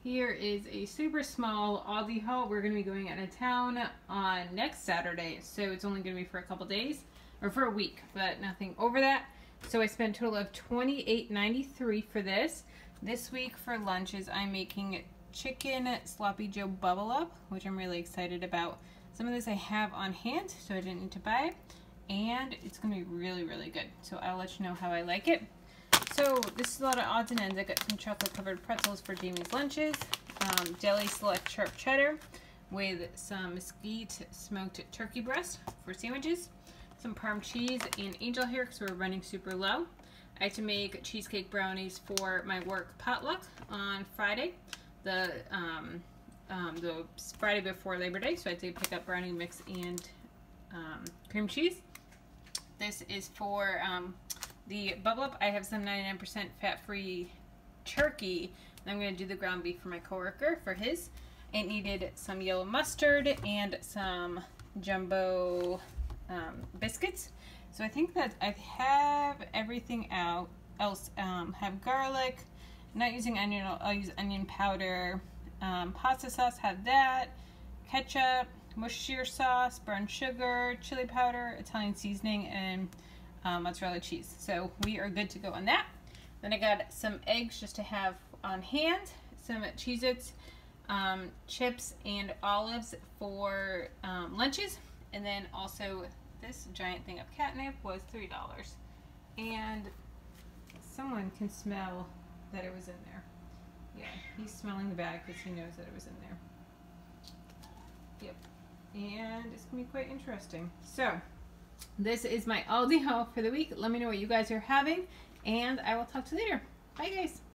Here is a super small ALDI haul. We're going to be going out of town on next Saturday, so it's only going to be for a couple days, or for a week, but nothing over that. So I spent a total of $28.93 for this. This week for lunches, I'm making chicken sloppy joe bubble up, which I'm really excited about. Some of this I have on hand, so I didn't need to buy it, and it's going to be really, really good. So I'll let you know how I like it. So this is a lot of odds and ends. I got some chocolate covered pretzels for Jamie's lunches, deli select sharp cheddar with some mesquite smoked turkey breast for sandwiches, some parm cheese and angel hair because we're running super low. I had to make cheesecake brownies for my work potluck on Friday, the Friday before Labor Day, so I had to pick up brownie mix and cream cheese. This is for the bubble up. I have some 99% fat-free turkey. I'm going to do the ground beef for my coworker for his. It needed some yellow mustard and some jumbo biscuits. So I think that I have everything else. Have garlic. I'm not using onion. I'll use onion powder. Pasta sauce. Have that. Ketchup. Worcestershire sauce. Brown sugar. Chili powder. Italian seasoning. And mozzarella cheese. So we are good to go on that. Then I got some eggs just to have on hand, some Cheez-Its, chips and olives for lunches, and then also this giant thing of catnip was $3. And someone can smell that it was in there. Yeah, he's smelling the bag because he knows that it was in there. Yep. And it's gonna be quite interesting. So this is my ALDI haul for the week. Let me know what you guys are having, and I will talk to you later. Bye, guys.